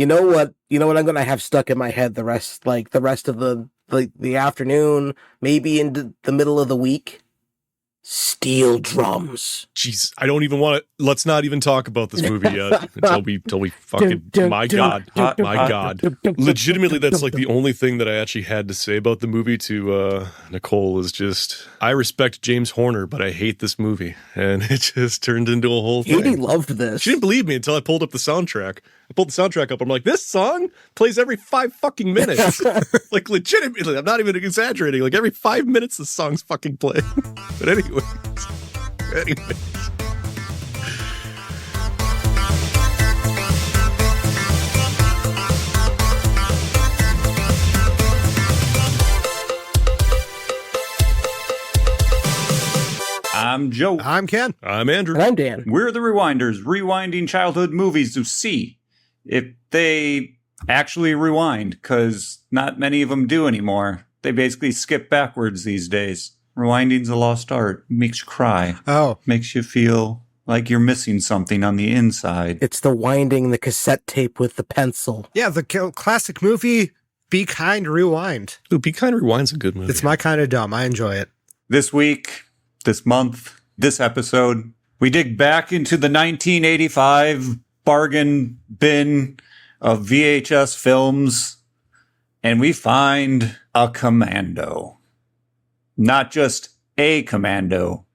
You know what? I'm gonna have stuck in my head the rest of the afternoon, maybe into the middle of the week. Steel drums. Jeez, I don't even want to. Let's not even talk about this movie yet until we fucking. My God. Legitimately, that's like the only thing that I actually had to say about the movie to Nicole is just, I respect James Horner, but I hate this movie, and it just turned into a whole thing. Katie loved this. She didn't believe me until I pulled up the soundtrack. I pulled the soundtrack up. I'm like, this song plays every 5 fucking minutes. Like, legitimately, I'm not even exaggerating. Like, every 5 minutes, the song's fucking playing. But anyways. I'm Joe. I'm Ken. I'm Andrew. And I'm Dan. We're the Rewinders, rewinding childhood movies to see if they actually rewind, because not many of them do anymore. They basically skip backwards these days. Rewinding's a lost art. Makes you cry. Oh. Makes you feel like you're missing something on the inside. It's the winding the cassette tape with the pencil. Yeah, the classic movie, Be Kind, Rewind. Ooh, Be Kind Rewind's a good movie. It's my kind of dumb. I enjoy it. This week, this month, this episode, we dig back into the 1985 bargain bin of VHS films, and we find a Commando. Not just a Commando,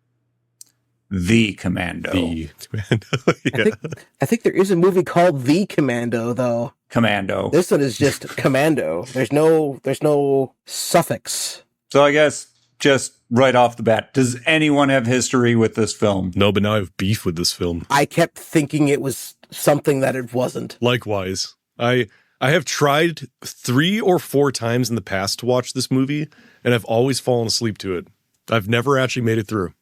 the Commando. The Commando, yeah. I think there is a movie called The Commando, though. Commando. This one is just Commando. There's no suffix. So I guess just right off the bat, does anyone have history with this film? No, but now I have beef with this film. I kept thinking it was something that it wasn't. Likewise. I have tried 3 or 4 times in the past to watch this movie, and I've always fallen asleep to it. I've never actually made it through.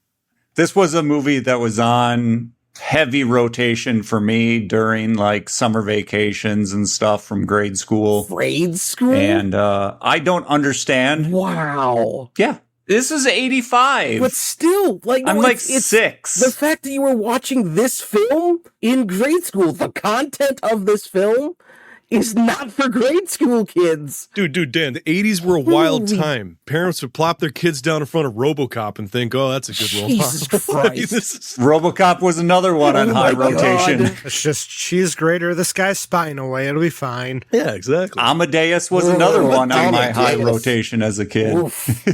This was a movie that was on heavy rotation for me during like summer vacations and stuff from grade school. Grade school? And I don't understand. Wow. Yeah. This is 85. But still, like, I'm no, like it's 6. The fact that you were watching this film in grade school, the content of this film is not for grade school kids. Dude, Dan, the 80s were a wild Holy- time. Parents would plop their kids down in front of RoboCop and think, oh, that's a good role Jesus model. Christ. This is- RoboCop was another one on Oh high my rotation. God. It's just cheese grater this guy's spine away. It'll be fine. yeah, exactly. Amadeus was another one on my high Amadeus. rotation as a kid. Oof.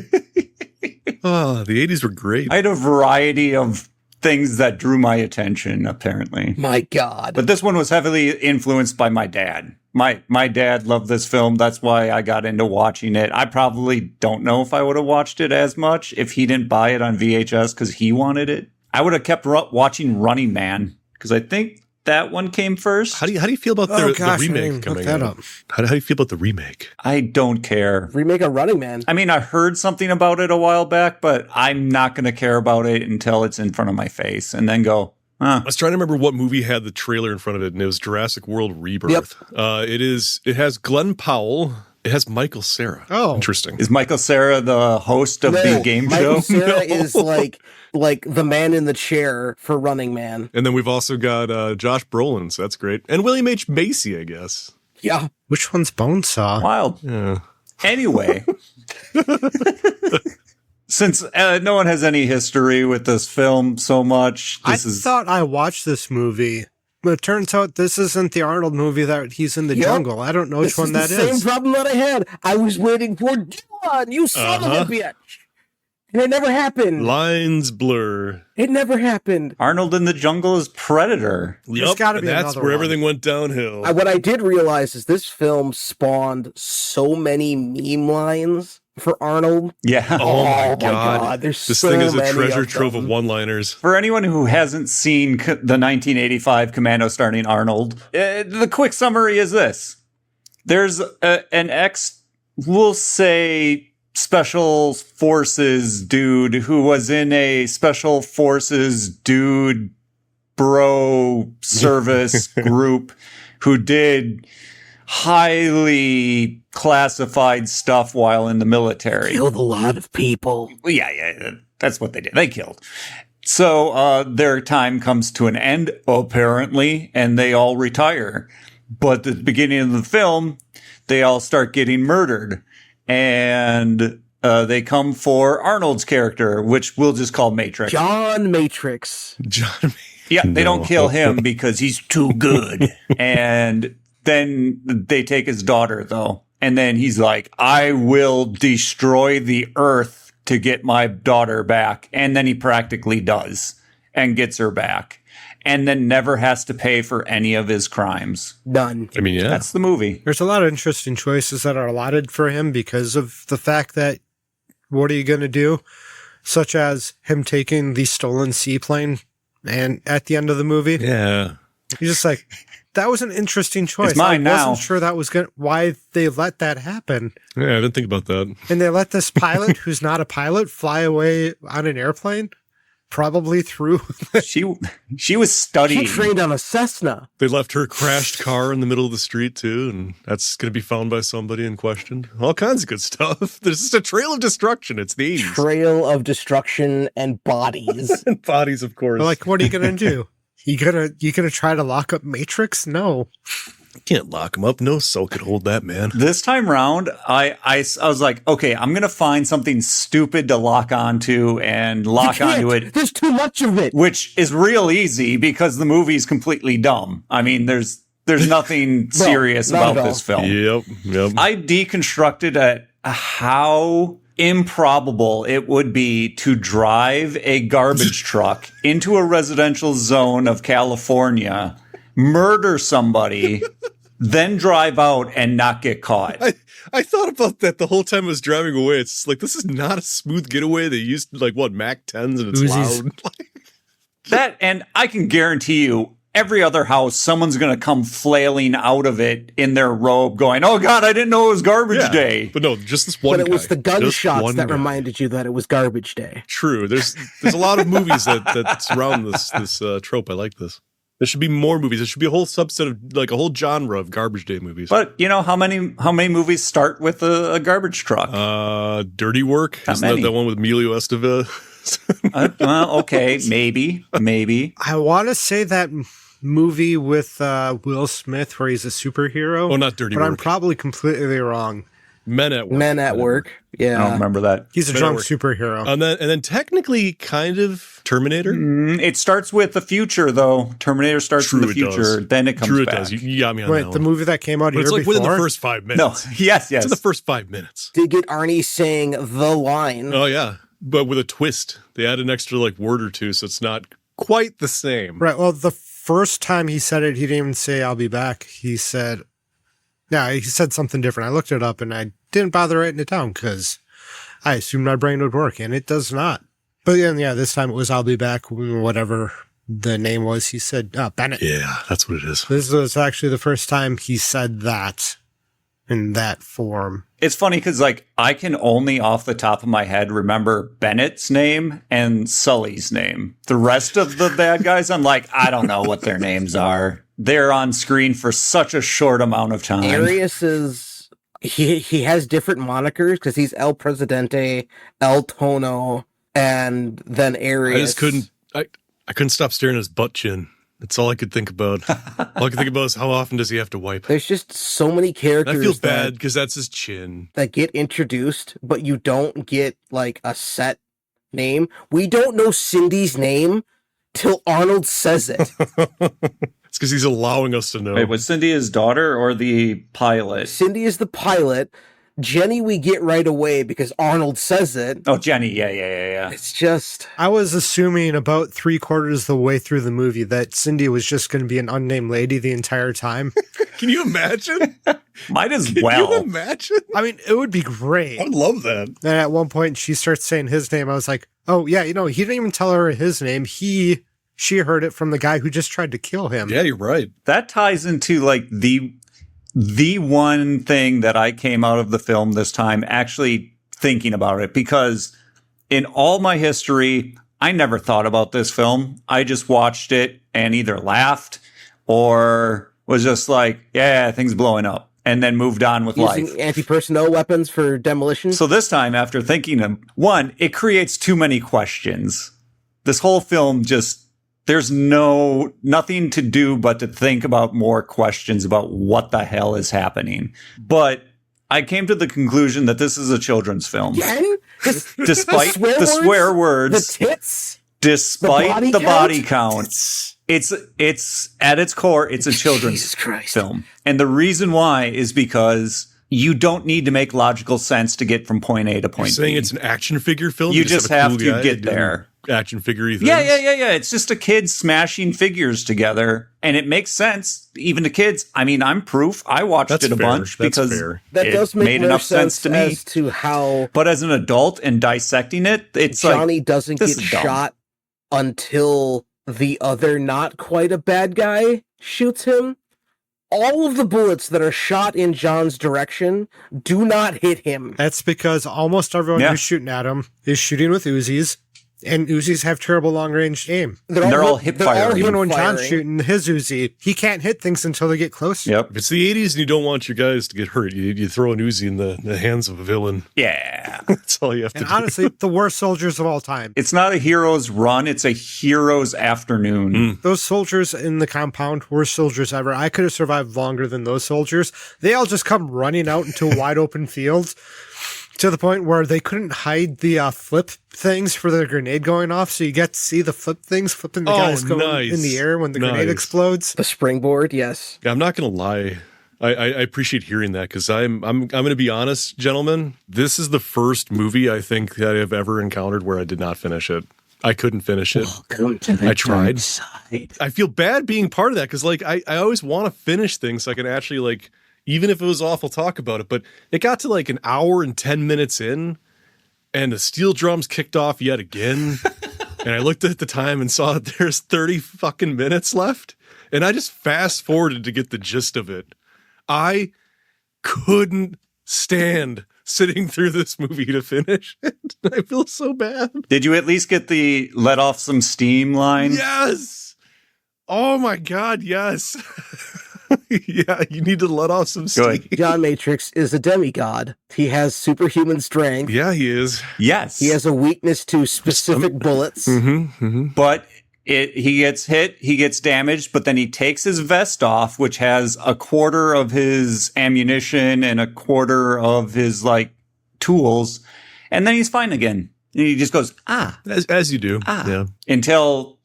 Oh, the 80s were great. I had a variety of things that drew my attention, apparently. My God. But this one was heavily influenced by my dad. My dad loved this film. That's why I got into watching it. I probably don't know if I would have watched it as much if he didn't buy it on VHS because he wanted it. I would have kept watching Running Man because I think that one came first. How do you feel about the I remake didn't look coming that out? up. How do you feel about the remake? I don't care. Remake a Running Man. I mean, I heard something about it a while back, but I'm not going to care about it until it's in front of my face and then go, I was trying to remember what movie had the trailer in front of it, and it was Jurassic World Rebirth. Yep. It has Glenn Powell. It has Michael Cera. Oh. Interesting. Is Michael Cera the host of the game Michael show? Cera is like the man in the chair for Running Man. And then we've also got Josh Brolin, so that's great. And William H. Macy, I guess. Yeah. Which one's Bonesaw? Wild. Yeah. Anyway, since no one has any history with this film so much, I thought I watched this movie, but it turns out this isn't the Arnold movie that he's in the Yep. jungle. I don't know which This one is that the is. same problem that I had. I was waiting for John, you son of a bitch. And it never happened. Lines blur. It never happened. Arnold in the Jungle is Predator. There's gotta and be that's another where one. everything went downhill. What I did realize is this film spawned so many meme lines for Arnold. Yeah. Oh my God. There's This so thing is a many treasure of trove of them. one-liners. For anyone who hasn't seen the 1985 Commando starring Arnold, the quick summary is this. There's an we'll say, special forces dude who was in a special forces dude bro service group who did highly classified stuff while in the military. Killed a lot of people. Yeah, that's what they did. They killed. So their time comes to an end, apparently, and they all retire. But at the beginning of the film, they all start getting murdered. And they come for Arnold's character, which we'll just call Matrix. John Matrix. John. Yeah, they don't kill him because he's too good. And then they take his daughter, though. And then he's like, I will destroy the earth to get my daughter back. And then he practically does and gets her back. And then never has to pay for any of his crimes. None. I mean, yeah. That's the movie. There's a lot of interesting choices that are allotted for him because of the fact that what are you going to do? Such as him taking the stolen seaplane and at the end of the movie. Yeah. You're just like, that was an interesting choice. It's mine I now. wasn't sure that was why they let that happen. Yeah, I didn't think about that. And they let this pilot, who's not a pilot, fly away on an airplane, probably through. She was She studying. trained on a Cessna. They left her crashed car in the middle of the street, too, and that's going to be found by somebody and questioned. All kinds of good stuff. There's just a trail of destruction. It's the 80s. Trail of destruction and bodies. And bodies, of course. Like, what are you going to do? You gonna try to lock up Matrix? No. You can't lock him up. No soul could hold that man. This time round, I was like, okay, I'm going to find something stupid to lock onto and lock onto it, There's too much of it. which is real easy because the movie's completely dumb. I mean, there's nothing serious not about at all. this film. Yep. I deconstructed at how improbable it would be to drive a garbage truck into a residential zone of California, murder somebody, then drive out and not get caught. I thought about that the whole time I was driving away. It's like, this is not a smooth getaway. They used, like, what, Mac 10s and it's Uzis. loud. That, and I can guarantee you, every other house, someone's going to come flailing out of it in their robe going, oh God, I didn't know it was garbage day. But no, just this one But it was guy. the Just gunshots one that guy. reminded you that it was garbage day. True. There's a lot of movies that surround this trope. I like this. There should be more movies. There should be a whole subset of, like, a whole genre of garbage day movies. But you know how many movies start with a garbage truck? Dirty Work. Not Isn't that many. the one with Emilio Estevez? Well, okay, maybe. I want to say that movie with Will Smith where he's a superhero. Oh, not Dirty but I'm Work. probably completely wrong. Men at Work. Men at Work. I don't Yeah. remember that. He's a Men at drunk Work. superhero. And then technically kind of Terminator. It starts with the future, though. Terminator starts True, in the it does. future, then it comes True, it back. does. You got me on Wait, that the one. movie that came out a But it's year like before? within the first 5 No, minutes. yes. It's in the first 5 minutes. Did get Arnie saying the line. Oh, yeah. But with a twist. They add an extra, like, word or two, so it's not quite the same. Right. Well, the first time he said it, he didn't even say, I'll be back. He said something different. I looked it up and I didn't bother writing it down because I assumed my brain would work and it does not. But yeah, this time it was, I'll be back, whatever the name was. He said, Bennett. Yeah, that's what it is. This was actually the first time he said that in that form. It's funny because, like, I can only off the top of my head remember Bennett's name and Sully's name. The rest of the bad guys, I'm like, I don't know what their names are. They're on screen for such a short amount of time. Arius is he has different monikers because he's El Presidente, El Tono, and then Arius. I just couldn't. I couldn't stop staring at his butt chin. That's all I could think about. All I could think about is how often does he have to wipe. There's just so many And characters I feel bad because that's his chin. that get introduced, but you don't get like a set name. We don't know Cindy's name till Arnold says it. It's because he's allowing us to know. Wait, was Cindy his daughter or the pilot? Cindy is the pilot. Jenny we get right away because Arnold says it. Oh, Jenny. Yeah. It's just I was assuming about 3/4 of the way through the movie that Cindy was just going to be an unnamed lady the entire time. Can you imagine? Might as Can you well. imagine? I mean, it would be great. I love that. And at one point, she starts saying his name. I was like, oh, yeah, he didn't even tell her his name. She heard it from the guy who just tried to kill him. Yeah, you're right. That ties into, like, the one thing that I came out of the film this time actually thinking about it, because in all my history, I never thought about this film. I just watched it and either laughed or was just like, yeah, things blowing up, and then moved on with life. using anti-personnel weapons for demolition. So this time, after thinking of one, it creates too many questions. This whole film just there's nothing to do but to think about more questions about what the hell is happening. But I came to the conclusion that this is a children's film. Again? Despite the swear words, the tits, despite the body count, it's at its core, it's a children's film. And the reason why is because you don't need to make logical sense to get from point A to point B. Saying it's an action figure film? You just have to get there. Action figure things? Yeah. It's just a kid smashing figures together. And it makes sense, even to kids. I mean, I'm proof. I watched it a bunch because that does make made enough sense to me. As to how, but as an adult and dissecting it, it's Johnny like, doesn't get shot until the other not quite a bad guy shoots him. All of the bullets that are shot in John's direction do not hit him. That's because almost everyone who's shooting at him is shooting with Uzis, and Uzis have terrible long-range aim. They're all hip firing. Even when John's shooting his Uzi, he can't hit things until they get close. Yep. If it's the 80s and you don't want your guys to get hurt, you throw an Uzi in the hands of a villain. Yeah. That's all you have to do. Honestly, the worst soldiers of all time. It's not a hero's run, it's a hero's afternoon. Those soldiers in the compound, worst soldiers ever. I could have survived longer than those soldiers. They all just come running out into wide open fields to the point where they couldn't hide the flip things for the grenade going off. So you get to see the flip things flipping the guys going in the air when the grenade explodes. The springboard, yes. Yeah, I'm not going to lie. I appreciate hearing that because I'm going to be honest, gentlemen. This is the first movie I think that I've ever encountered where I did not finish it. I couldn't finish it. Welcome to the I tried. dark side. I feel bad being part of that because like I always want to finish things so I can actually like, even if it was awful, talk about it. But it got to like an hour and 10 minutes in, and the steel drums kicked off yet again. And I looked at the time and saw that there's 30 fucking minutes left, and I just fast forwarded to get the gist of it. I couldn't stand sitting through this movie to finish it. I feel so bad. Did you at least get the let off some steam line? Yes. Oh my God, yes. Yeah, you need to let off some steam. John Matrix is a demigod. He has superhuman strength. Yeah, he is. Yes. He has a weakness to specific bullets. But he gets hit, he gets damaged, but then he takes his vest off, which has a quarter of his ammunition and a quarter of his like tools, and then he's fine again. And he just goes, as you do. Yeah. Until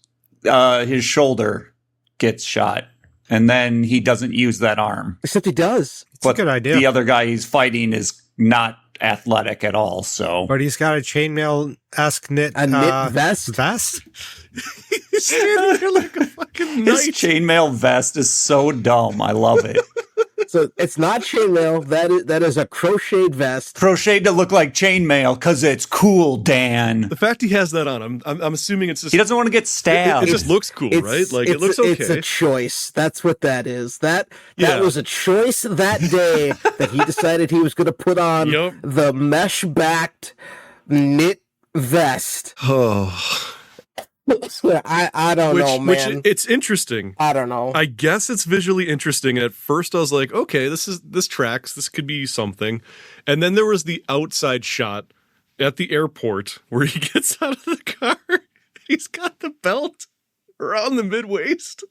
his shoulder gets shot. And then he doesn't use that arm. Except he does. It's a good idea. The other guy he's fighting is not athletic at all, so. But he's got a chainmail-esque knit vest. He's standing there like a fucking knight. His chainmail vest is so dumb. I love it. So it's not chainmail. That is a crocheted vest. Crocheted to look like chainmail because it's cool, Dan. The fact he has that on, I'm assuming it's just... He doesn't want to get stabbed. It just looks cool, right? Like, it looks okay. It's a choice. That's what that is. That was a choice that day that he decided he was going to put on the mesh-backed knit vest. Oh... I don't know, man. Which it's interesting. I don't know. I guess it's visually interesting. At first, I was like, okay, this tracks. This could be something. And then there was the outside shot at the airport where he gets out of the car. He's got the belt around the mid-waist.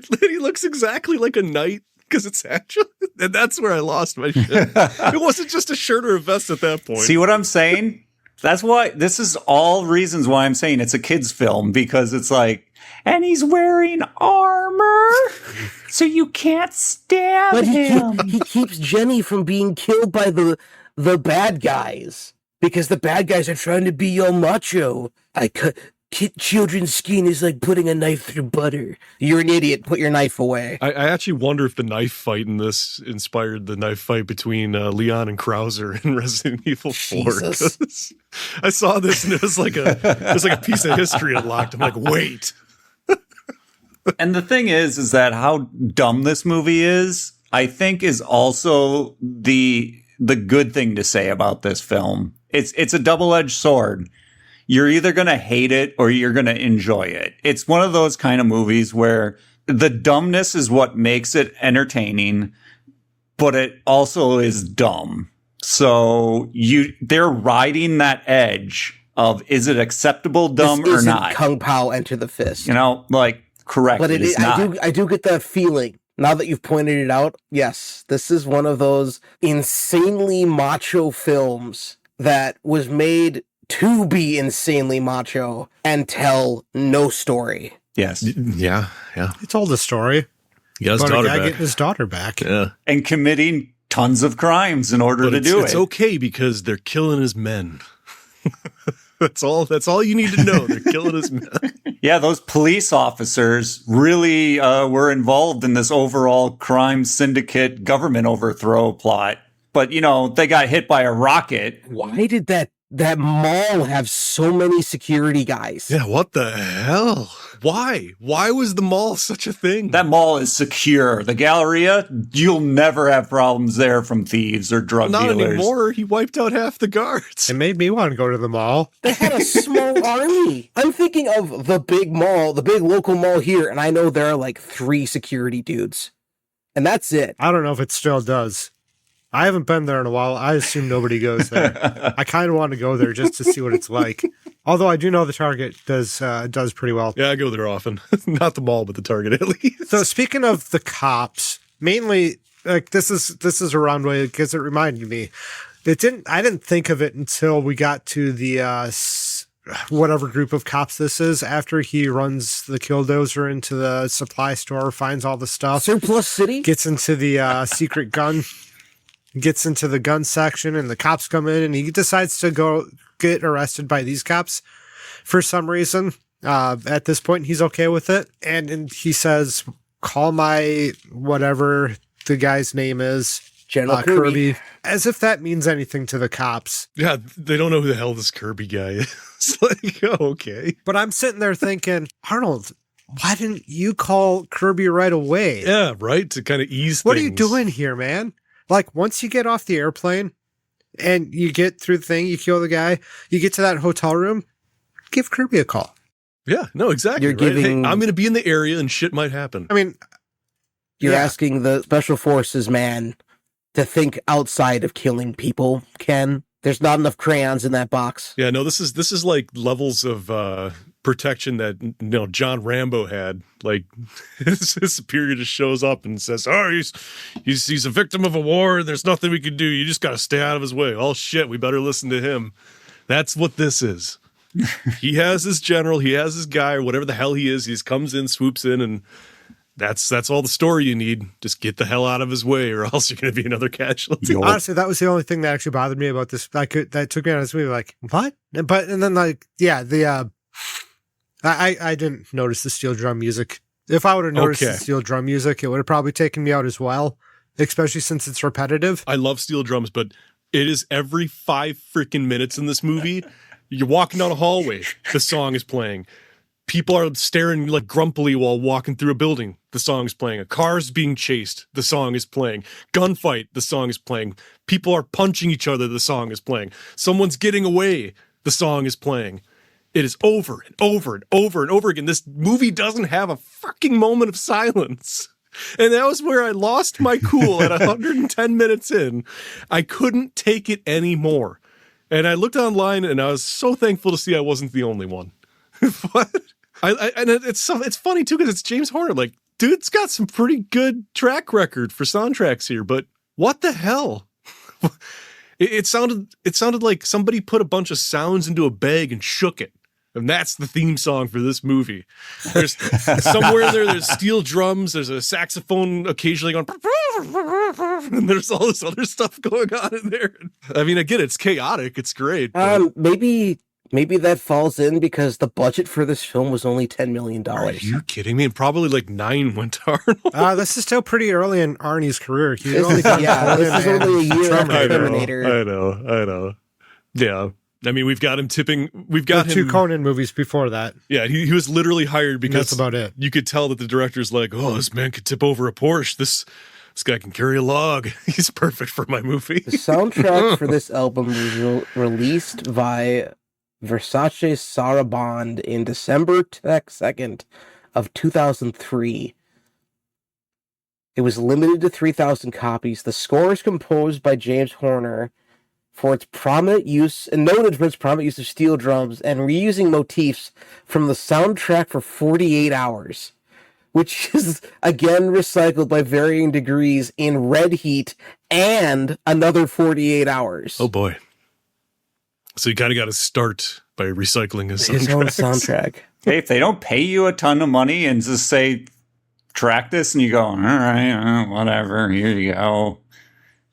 Then he looks exactly like a knight because it's actually... And that's where I lost my shit. It wasn't just a shirt or a vest at that point. See what I'm saying? That's why this is all reasons why I'm saying it's a kid's film, because it's like, and he's wearing armor, so you can't stab him. He keeps Jenny from being killed by the bad guys because the bad guys are trying to be all macho. Children's skin is like putting a knife through butter. You're an idiot. Put your knife away. I actually wonder if the knife fight in this inspired the knife fight between Leon and Krauser in Resident Evil 4. Jesus. I saw this and it was like a piece of history unlocked. I'm like, wait. And the thing is that how dumb this movie is, I think, is also the good thing to say about this film. It's a double-edged sword. You're either going to hate it or you're going to enjoy it. It's one of those kind of movies where the dumbness is what makes it entertaining, but it also is dumb. So they're riding that edge of is it acceptable, dumb, this or isn't not? Kung Pao Enter the Fist. You know, like, correct. But it is not. I do get that feeling. Now that you've pointed it out, yes, this is one of those insanely macho films that was made to be insanely macho and tell no story. Yes. Yeah. He told a story He got his about a daughter guy back. getting his daughter back. Yeah. And committing tons of crimes in order But to do it. It's okay because they're killing his men. That's all you need to know. They're killing his men. Yeah, those police officers really were involved in this overall crime syndicate government overthrow plot. But, you know, they got hit by a rocket. Why did that mall have so many security guys? Yeah, what the hell? Why? Why was the mall such a thing? That mall is secure. The Galleria, you'll never have problems there from thieves or drug Not dealers. anymore. He wiped out half the guards. It made me want to go to the mall. They had a small army. I'm thinking of the big mall, the big local mall here, and I know there are like 3 security dudes. And that's it. I don't know if it still does. I haven't been there in a while. I assume nobody goes there. I kind of want to go there just to see what it's like. Although I do know the Target does pretty well. Yeah, I go there often. Not the mall, but the Target at least. So speaking of the cops, mainly like this is a round way because it reminded me. I didn't think of it until we got to the whatever group of cops this is. After he runs the killdozer into the supply store, finds all the stuff, Surplus City? gets into the secret gun. Gets into the gun section and the cops come in and he decides to go get arrested by these cops for some reason. At this point, he's okay with it. And he says, call my whatever the guy's name is. General Kirby. As if that means anything to the cops. Yeah, they don't know who the hell this Kirby guy is. It's like, oh, okay. But I'm sitting there thinking, Arnold, why didn't you call Kirby right away? Yeah, right? To kind of ease What things. are you doing here, man? Like, once you get off the airplane and you get through the thing, you kill the guy, you get to that hotel room, give Kirby a call. Yeah, no, exactly. You're right? giving- Hey, I'm going to be in the area and shit might happen. I mean, You're yeah. asking the Special Forces man to think outside of killing people, Ken. There's not enough crayons in that box. Yeah, no, this is like levels of protection that John Rambo had. Like his superior just shows up and says, "Oh, he's a victim of a war. There's nothing we can do. You just got to stay out of his way." Oh shit, we better listen to him. That's what this is. He has his general, he has his guy, or whatever the hell he is. He just comes in, swoops in, and that's all the story you need. Just get the hell out of his way, or else you're going to be another casualty. honestly, that was the only thing that actually bothered me about this. That took me out of this movie. Like, what? And then like, yeah, I didn't notice the steel drum music. If I would have noticed the steel drum music, it would have probably taken me out as well, especially since it's repetitive. I love steel drums, but it is every 5 freaking minutes in this movie. You're walking down a hallway, the song is playing. People are staring like grumpily while walking through a building. The song is playing. A car's being chased. The song is playing. Gunfight. The song is playing. People are punching each other. The song is playing. Someone's getting away. The song is playing. It is over and over and over and over again. This movie doesn't have a fucking moment of silence. And that was where I lost my cool at 110 minutes in. I couldn't take it anymore. And I looked online and I was so thankful to see I wasn't the only one. What? And it's funny too, because it's James Horner. Like, dude's got some pretty good track record for soundtracks here, but what the hell? It sounded like somebody put a bunch of sounds into a bag and shook it. And that's the theme song for this movie. There's somewhere there's steel drums, there's a saxophone occasionally going, and there's all this other stuff going on in there. I mean, I get it, it's chaotic, it's great. But Maybe that falls in because the budget for this film was only $10 million. are you kidding me? And probably like 9 went to Arnold. This is still pretty early in Arnie's career. He's only done This is Conan only a and year after I Terminator. know. Yeah. I mean, we've got him tipping. We've got the him. 2 Conan movies before that. Yeah, he was literally hired And because that's about it. you could tell that the director's like, oh, this man could tip over a Porsche. This guy can carry a log. He's perfect for my movie. The soundtrack for this album was released by Versace Sarabande in December 2nd of 2003. It was limited to 3,000 copies. The score is composed by James Horner for its prominent use and noted for its prominent use of steel drums and reusing motifs from the soundtrack for 48 hours, which is again recycled by varying degrees in Red Heat and another 48 hours. Oh boy. So you kind of got to start by recycling his own soundtrack. Hey, if they don't pay you a ton of money and just say, track this, and you go, all right, whatever, here you go.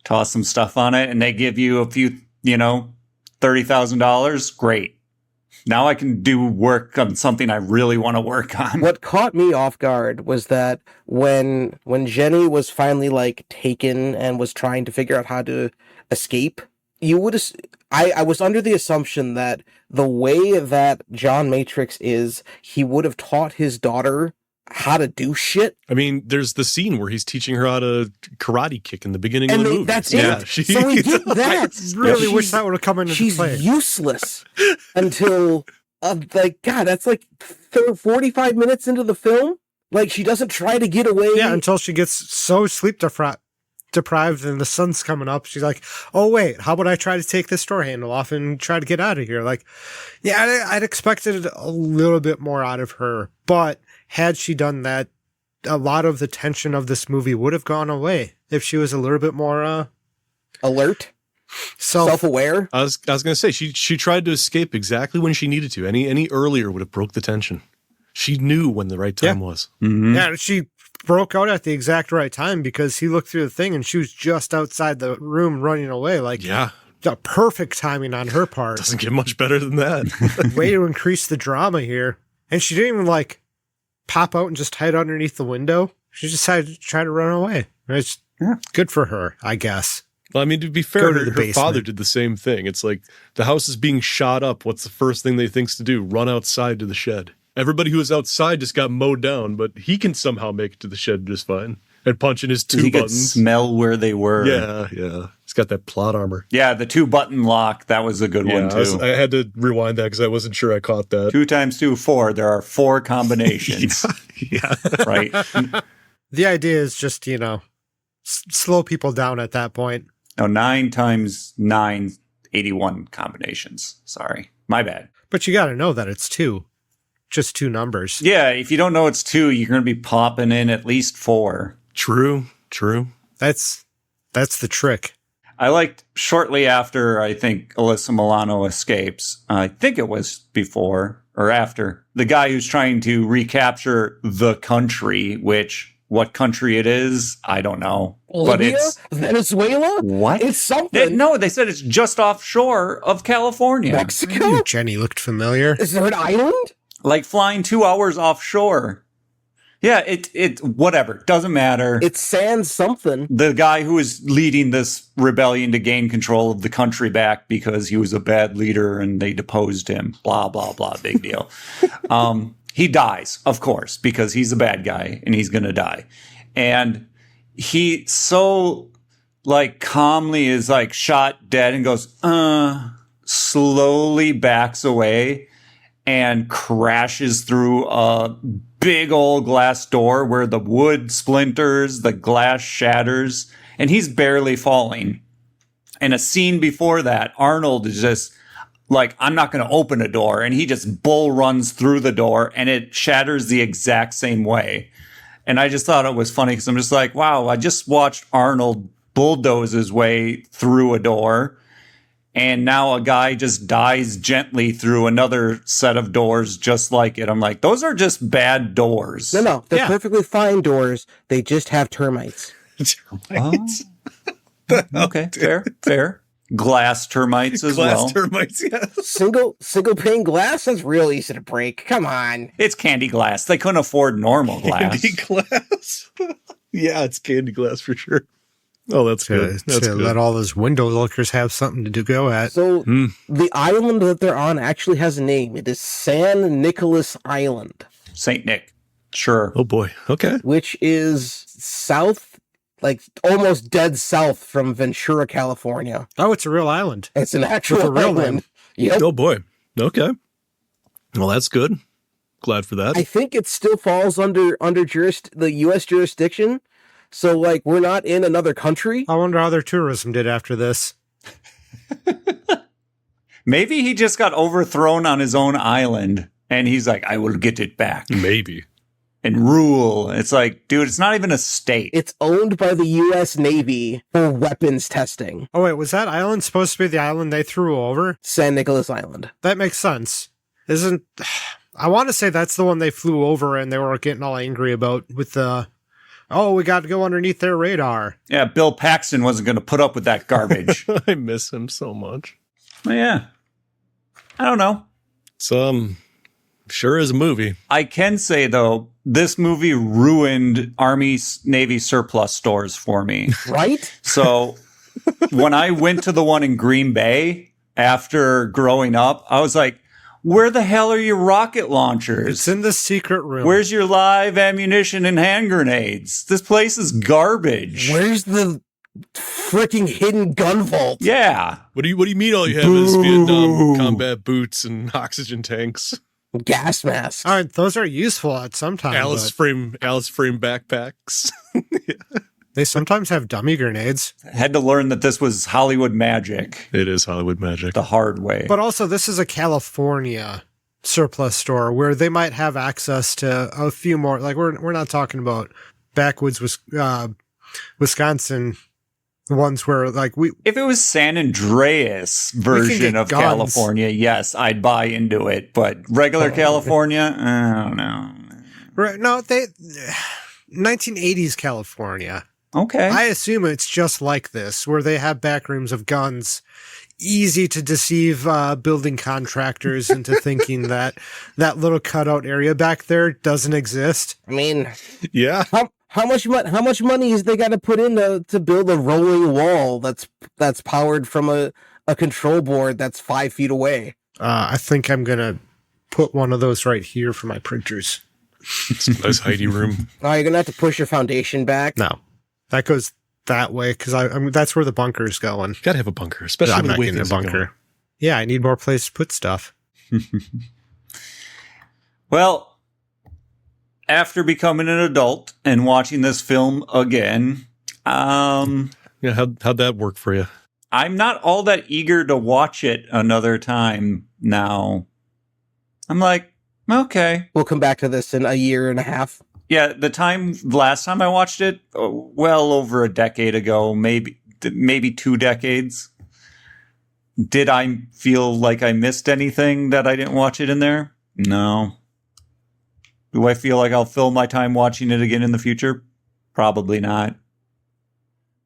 Toss some stuff on it, and they give you a few, $30,000, great. Now I can do work on something I really want to work on. What caught me off guard was that when Jenny was finally like taken and was trying to figure out how to escape, I was under the assumption that the way that John Matrix is, he would have taught his daughter how to do shit. I mean, there's the scene where he's teaching her how to karate kick in the beginning of the movie. That's it. Yeah, so we get that. I really wish that would have come into play. She's useless until, that's like 45 minutes into the film. Like, she doesn't try to get away. Yeah, until she gets so sleep deprived and the sun's coming up. She's like, oh, wait, how about I try to take this door handle off and try to get out of here? Like, yeah, I'd expected a little bit more out of her, but had she done that, a lot of the tension of this movie would have gone away if she was a little bit more alert, self-aware. I was going to say she tried to escape exactly when she needed to. Any earlier would have broke the tension. She knew when the right time was. Mm-hmm. Yeah, she broke out at the exact right time because he looked through the thing and she was just outside the room running away. Like, yeah, the perfect timing on her part. Doesn't get much better than that. Way to increase the drama here. And she didn't even pop out and just hide underneath the window. She decided to try to run away. It's good for her, I guess. Well, I mean, to be fair, her father did the same thing. It's like the house is being shot up. What's the first thing they thinks to do? Run outside to the shed. Everybody who was outside just got mowed down, but he can somehow make it to the shed just fine and punch in his two buttons. He could smell where they were. Yeah. He's got that plot armor. Yeah, the 2-button lock. That was a good one, too. I had to rewind that because I wasn't sure I caught that. 2 times 2, 4. There are 4 combinations. Yeah. Right? The idea is just, slow people down at that point. No, 9 times 9, 81 combinations. Sorry. My bad. But you got to know that it's 2. Just 2 numbers. Yeah, if you don't know it's 2, you're going to be popping in at least 4. True. That's the trick. I liked shortly after, I think, Alyssa Milano escapes. I think it was before or after. The guy who's trying to recapture the country, which what country it is, I don't know. But it's Venezuela? What? It's something. No, they said it's just offshore of California. Mexico? I knew Jenny looked familiar. Is there an island? Like flying 2 hours offshore. Yeah, it whatever. Doesn't matter. It's sans something. The guy who is leading this rebellion to gain control of the country back because he was a bad leader and they deposed him. Blah, blah, blah. Big deal. He dies, of course, because he's a bad guy and he's going to die. And he so calmly is shot dead and goes, slowly backs away and crashes through a big old glass door where the wood splinters, the glass shatters, and he's barely falling. And a scene before that, Arnold is just I'm not going to open a door. And he just bull runs through the door and it shatters the exact same way. And I just thought it was funny because I'm just like, wow, I just watched Arnold bulldoze his way through a door. And now a guy just dies gently through another set of doors just like it. I'm like, those are just bad doors. No, they're perfectly fine doors. They just have termites. Termites? Okay, fair. Glass termites as well. Glass termites, yeah. Single pane glass? That's real easy to break. Come on. It's candy glass. They couldn't afford normal glass. Candy glass? Yeah, it's candy glass for sure. Oh, that's good. That's good. Let all those window lookers have something to go at. So the island that they're on actually has a name. It is San Nicolas Island. St. Nick. Sure. Oh, boy. Okay. Which is south, almost dead south from Ventura, California. Oh, it's a real island. It's an actual real island. Yep. Oh, boy. Okay. Well, that's good. Glad for that. I think it still falls under the U.S. jurisdiction. So, we're not in another country. I wonder how their tourism did after this. Maybe he just got overthrown on his own island, and he's like, I will get it back. Maybe. And rule. It's like, dude, it's not even a state. It's owned by the U.S. Navy for weapons testing. Oh, wait, was that island supposed to be the island they threw over? San Nicolas Island. That makes sense. I want to say that's the one they flew over and they were getting all angry about with the, we got to go underneath their radar. Yeah, Bill Paxton wasn't going to put up with that garbage. I miss him so much. Well, yeah. I don't know. It's, sure is a movie. I can say, though, this movie ruined Army Navy surplus stores for me. Right? So when I went to the one in Green Bay after growing up, I was like, where the hell are your rocket launchers? It's in the secret room. Where's your live ammunition and hand grenades? This place is garbage. Where's the freaking hidden gun vault? Yeah. What do you mean all you have is Vietnam combat boots and oxygen tanks? Gas masks. All right, those are useful at some time. Alice frame backpacks. They sometimes have dummy grenades. Had to learn that this was Hollywood magic It is Hollywood magic. the hard way. But also, this is a California surplus store where they might have access to a few more. Like, we're not talking about backwoods Wisconsin ones where, like, if it was San Andreas version of guns. California, yes, I'd buy into it. But regular California, I don't know. Right, no, 1980s California. Okay. I assume it's just like this, where they have back rooms of guns. Easy to deceive building contractors into thinking that little cutout area back there doesn't exist. I mean, Yeah. how much money is they got to put in to build a rolling wall that's powered from a control board that's 5 feet away? I think I'm gonna put one of those right here for my printers. It's a nice Heidi room. Oh, you're gonna have to push your foundation back. No, that goes that way because I mean that's where the bunker's going. Gotta have a bunker, especially I'm when not the way getting a things are bunker. going. Yeah, I need more place to put stuff. Well, after becoming an adult and watching this film again, Yeah, how'd that work for you? I'm not all that eager to watch it another time now. I'm like, okay. We'll come back to this in a year and a half. Yeah, last time I watched it, well over a decade ago, maybe 2 decades. Did I feel like I missed anything that I didn't watch it in there? No. Do I feel like I'll fill my time watching it again in the future? Probably not.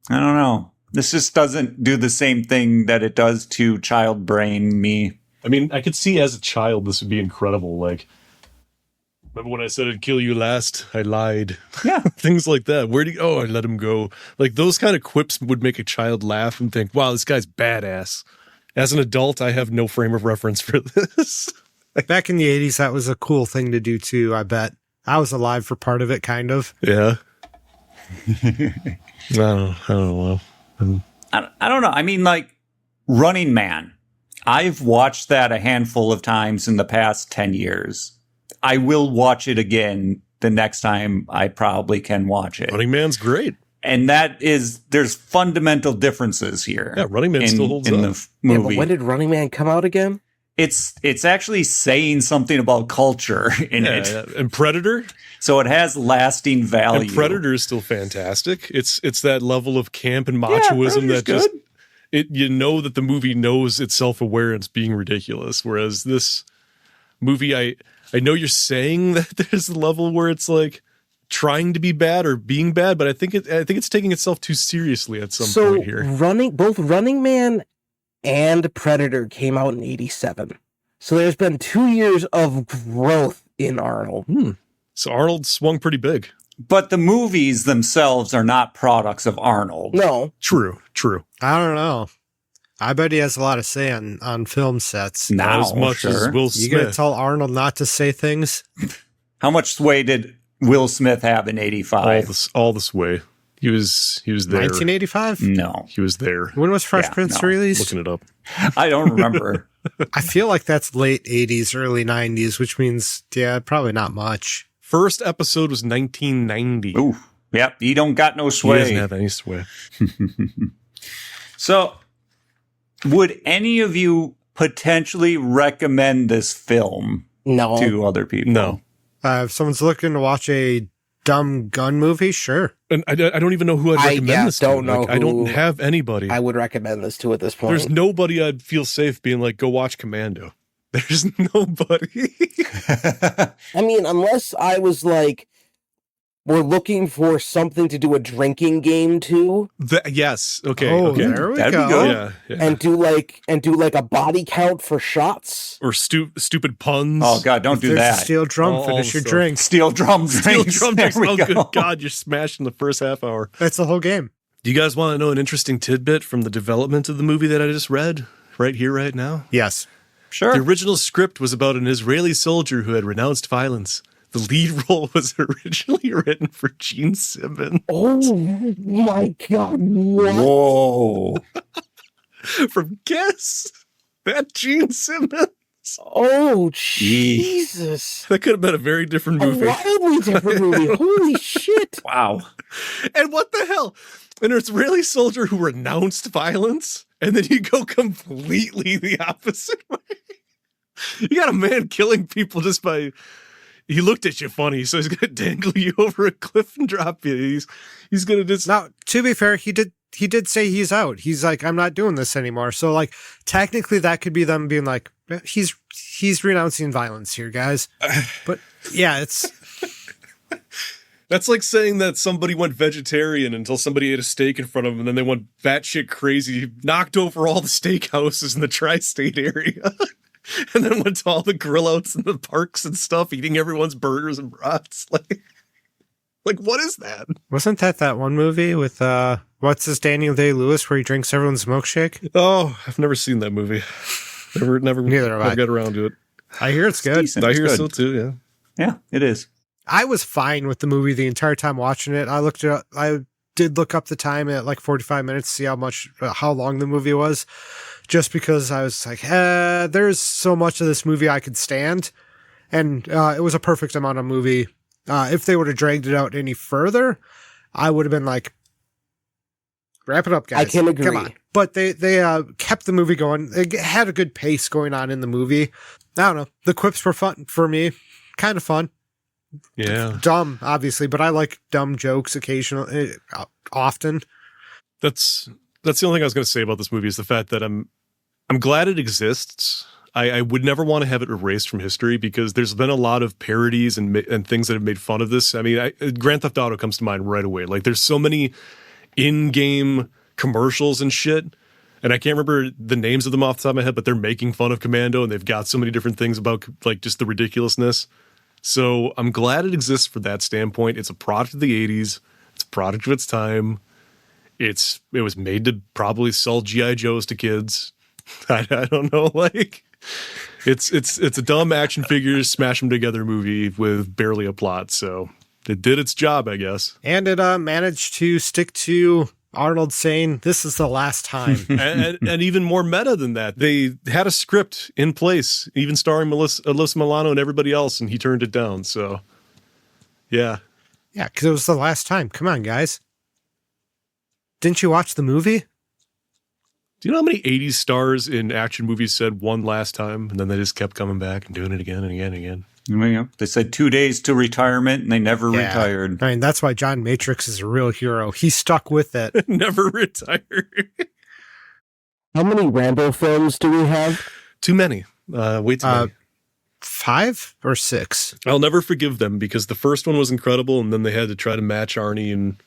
I don't know. This just doesn't do the same thing that it does to child brain me. I mean, I could see as a child this would be incredible. Like, remember when I said I'd kill you last? I lied. Yeah. Things like that. Where'd he go? I let him go. Like, those kind of quips would make a child laugh and think, wow, this guy's badass. As an adult, I have no frame of reference for this. Back in the 80s, that was a cool thing to do too, I bet. I was alive for part of it, kind of. Yeah. I don't know. I don't know. I mean, like, Running Man. I've watched that a handful of times in the past 10 years. I will watch it again the next time I probably can watch it. Running Man's great. And there's fundamental differences here. Yeah, Running Man still holds in up. the Yeah, movie. but when did Running Man come out again? It's actually saying something about culture in it. Yeah. And Predator? So it has lasting value. And Predator is still fantastic. It's that level of camp and machoism that just you know that the movie knows it's self-aware and it's being ridiculous. Whereas this movie, I know you're saying that there's a level where it's like trying to be bad or being bad, but I think it's taking itself too seriously at some point here. Both Running Man and Predator came out in 87. So there's been 2 years of growth in Arnold. So Arnold swung pretty big. But the movies themselves are not products of Arnold. No. True. I don't know. I bet he has a lot of say on film sets. Now, Not as much sure. as Will You Smith. gonna tell Arnold not to say things? How much sway did Will Smith have in 85? all this way. He was there. 1985? No. He was there. When was Fresh Yeah, Prince no. released? Looking it up. I don't remember. I feel like that's late 80s, early 90s, which means, yeah, probably not much. First episode was 1990. Ooh. Yep. You don't got no He sway. doesn't have any sway. So, would any of you potentially recommend this film No. to other people? No. If someone's looking to watch a dumb gun movie, sure. And I don't even know who I'd recommend this to. don't know I don't who have anybody. I would recommend this to at this point. There's nobody I'd feel safe being like, go watch Commando. There's nobody. I mean, unless I was like, we're looking for something to do a drinking game to, Yes. Okay. Oh, okay. there we That'd be go. good. Yeah. and do like a body count for shots. Or stupid puns. Oh, God, don't If do there's a that. steel drum, All finish your stuff. drink. Steel drum Steel drinks. drum There drinks. we Oh, go. good God, you're smashing the first half hour. That's the whole game. Do you guys want to know an interesting tidbit from the development of the movie that I just read right here, right now? Yes. Sure. The original script was about an Israeli soldier who had renounced violence. The lead role was originally written for Gene Simmons. Oh my God! What? Whoa. From Guess. That Gene Simmons. Oh Jesus! That could have been a very different A movie. wildly different movie. Holy shit! Wow. And what the hell? An Israeli soldier who renounced violence, and then you go completely the opposite way. You got a man killing people just by... He looked at you funny, so he's going to dangle you over a cliff and drop you. He's going to just... Now, to be fair, he did say he's out. He's like, I'm not doing this anymore. So, like, technically, that could be them being like, he's renouncing violence here, guys. But yeah, it's That's like saying that somebody went vegetarian until somebody ate a steak in front of them, and then they went batshit crazy, knocked over all the steakhouses in the tri-state area. And then went to all the grill outs and the parks and stuff, eating everyone's burgers and brats. Like what is that? wasn't that one movie with what's his Daniel Day-Lewis where he drinks everyone's milkshake? Oh, I've never seen that movie. Never Neither have I. got around to it. I hear it's good. decent. I It's hear good. so too, yeah. Yeah, it is. I was fine with the movie the entire time watching it. I did look up the time at like 45 minutes to see how long the movie was, just because I was like, there's so much of this movie I could stand. And it was a perfect amount of movie. If they would have dragged it out any further, I would have been like, wrap it up, guys. I can agree. Come on. But they kept the movie going. It had a good pace going on in the movie. I don't know. The quips were fun for me. Kind of fun. Yeah. Dumb, obviously, but I like dumb jokes occasionally, often. That's the only thing I was going to say about this movie is the fact that I'm glad it exists. I would never want to have it erased from history because there's been a lot of parodies and things that have made fun of this. I mean, Grand Theft Auto comes to mind right away. Like, there's so many in-game commercials and shit, and I can't remember the names of them off the top of my head, but they're making fun of Commando, and they've got so many different things about like just the ridiculousness. So I'm glad it exists for that standpoint. It's a product of the 80s. It's a product of its time. It was made to probably sell G.I. Joes to kids. I don't know. Like, it's a dumb action figures smash them together movie with barely a plot. So it did its job, I guess. And it managed to stick to Arnold saying, "This is the last time." and even more meta than that, they had a script in place, even starring Alyssa Milano and everybody else, and he turned it down. So, yeah. Yeah, because it was the last time. Come on, guys. Didn't you watch the movie? Do you know how many 80s stars in action movies said one last time, and then they just kept coming back and doing it again and again and again? Yeah. They said 2 days to retirement, and they never retired. I mean, that's why John Matrix is a real hero. He stuck with it. Never retired. How many Rambo films do we have? Too many. Way too many. 5 or 6? I'll never forgive them because the first one was incredible, and then they had to try to match Arnie and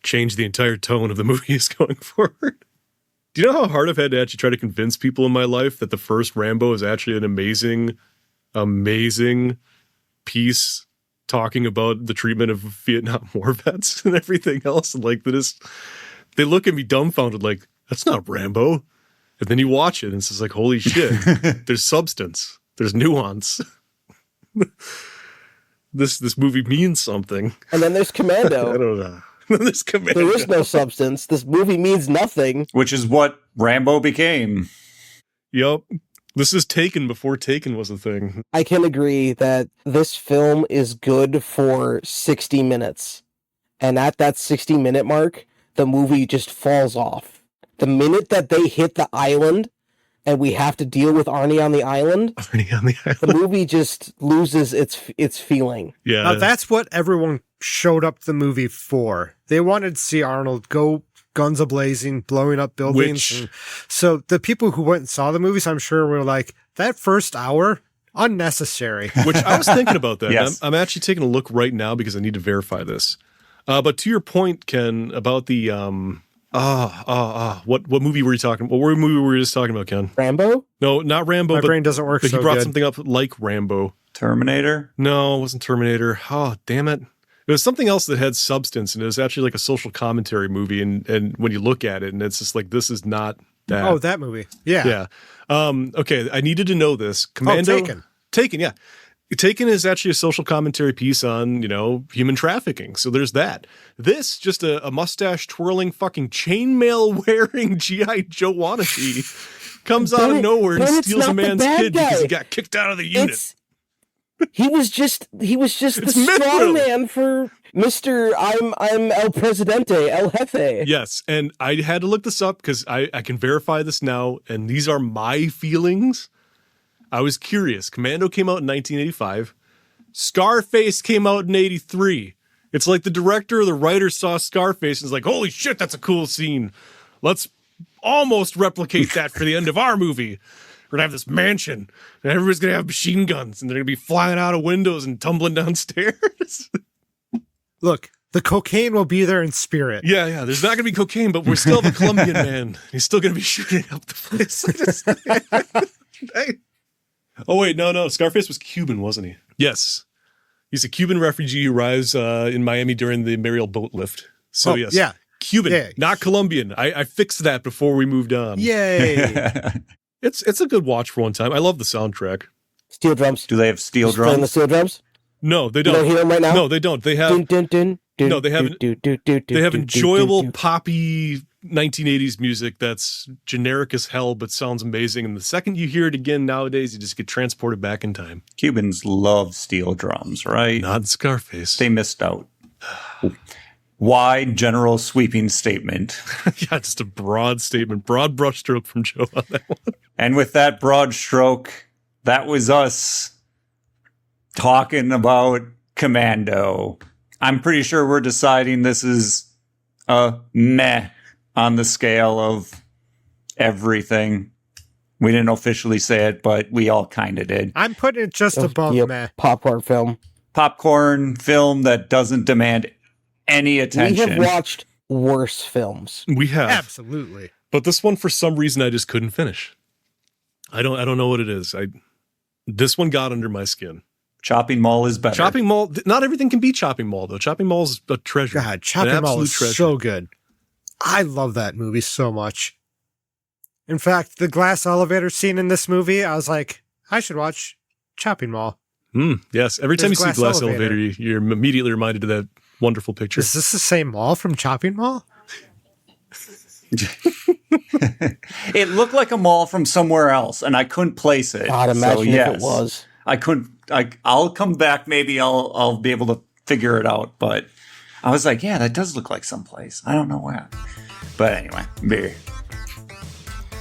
change the entire tone of the movies going forward. Do you know how hard I've had to actually try to convince people in my life that the first Rambo is actually an amazing piece talking about the treatment of Vietnam War vets and everything else? And like, they look at me dumbfounded like, that's not Rambo. And then you watch it and it's just like, holy shit, there's substance. There's nuance. This movie means something. And then there's Commando. I don't know. There's Commando. There is no substance. This movie means nothing. Which is what Rambo became. Yup. This is Taken before Taken was a thing. I can agree that this film is good for 60 minutes. And at that 60-minute mark, the movie just falls off. The minute that they hit the island and we have to deal with Arnie on the island, Arnie on the the island. movie just loses its feeling. Yeah. Now, that's what everyone showed up to the movie for. They wanted to see Arnold go guns a-blazing, blowing up buildings. So the people who went and saw the movies, I'm sure, were like, that first hour, unnecessary. Which I was thinking about that. Yes. I'm actually taking a look right now because I need to verify this. But to your point, Ken, about the what movie were you talking about? What movie were you just talking about, Ken? Rambo? No, not Rambo. My but, brain doesn't work but so he brought good. something up like Rambo. Terminator? No, it wasn't Terminator. Oh, damn it. It was something else that had substance, and it was actually like a social commentary movie, and when you look at it, and it's just like, this is not that. Oh, that movie. Yeah. Yeah. Okay, I needed to know this. Commando. Taken. Taken, yeah. Taken is actually a social commentary piece on, human trafficking. So there's that. This, just a mustache twirling, fucking chainmail wearing G.I. Joe wannabe comes out of nowhere and but it's steals a not the man's bad kid because guy. he got kicked out of the unit. He was just the It's strong Mithril. man for Mr. I'm El Presidente, El Jefe. Yes, and I had to look this up because I can verify this now, and these are my feelings. I was curious. Commando came out in 1985. Scarface came out in 83. It's like the director or the writer saw Scarface and was like, holy shit, that's a cool scene. Let's almost replicate that for the end of our movie. We're going to have this mansion, and everybody's going to have machine guns, and they're going to be flying out of windows and tumbling downstairs. Look, the cocaine will be there in spirit. Yeah, there's not going to be cocaine, but we're still the Colombian man. He's still going to be shooting up the place. Oh, wait, no. Scarface was Cuban, wasn't he? Yes. He's a Cuban refugee who arrives in Miami during the Mariel boat lift. So, yes. Yeah. Cuban, Yeah. not Colombian. I fixed that before we moved on. Yay. It's a good watch for one time. I love the soundtrack. Steel drums. Do they have steel Just playing the drums? steel drums? No, they You don't. don't hear them right now? No, they don't. They have Dun, dun, dun, dun, No, they have dun, dun, dun, dun, they have dun, enjoyable dun, dun. poppy 1980s music that's generic as hell but sounds amazing. And the second you hear it again nowadays, you just get transported back in time. Cubans love steel drums, right? Not Scarface. They missed out. Wide, general, sweeping statement. Yeah, just a broad statement, broad brushstroke from Joe on that one. And with that broad stroke, that was us talking about Commando. I'm pretty sure we're deciding this is a meh on the scale of everything. We didn't officially say it, but we all kind of did. I'm putting it just above Yep, meh. popcorn film. Popcorn film that doesn't demand any attention. We have watched worse films. We have. Absolutely. But this one, for some reason, I just couldn't finish. I don't know what it is. This one got under my skin. Chopping Mall is better. Chopping Mall, not everything can be Chopping Mall, though. Chopping Mall is a treasure. God, An Chopping Mall absolute is treasure. so good. I love that movie so much. In fact, the glass elevator scene in this movie, I was like, I should watch Chopping Mall. Yes, every time you There's see glass Glass Elevator, you're immediately reminded of that wonderful picture. Is this the same mall from Chopping Mall? It looked like a mall from somewhere else, and I couldn't place it. God, imagine so, yes, if it was. I couldn't. I'll come back. Maybe I'll be able to figure it out. But I was like, yeah, that does look like someplace. I don't know where. But anyway, beer.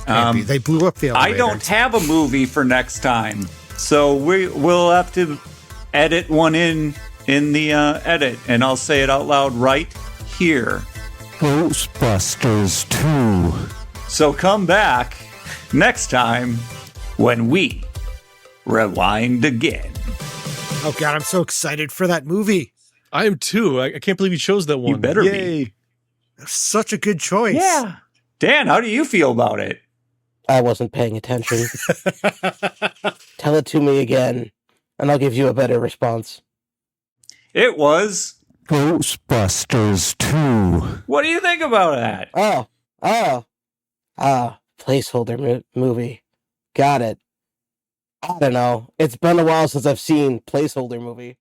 Can't be. They blew up the elevator. I don't have a movie for next time, so we'll have to edit one in the edit, and I'll say it out loud right here. Ghostbusters 2. So come back next time when we rewind again. Oh, God, I'm so excited for that movie. I am too. I can't believe you chose that one. You better Yay. be. Such a good choice. Yeah. Dan, how do you feel about it? I wasn't paying attention. Tell it to me again, and I'll give you a better response. It was. Ghostbusters 2. What do you think about that? Placeholder movie. Got it. I don't know. It's been a while since I've seen placeholder movie.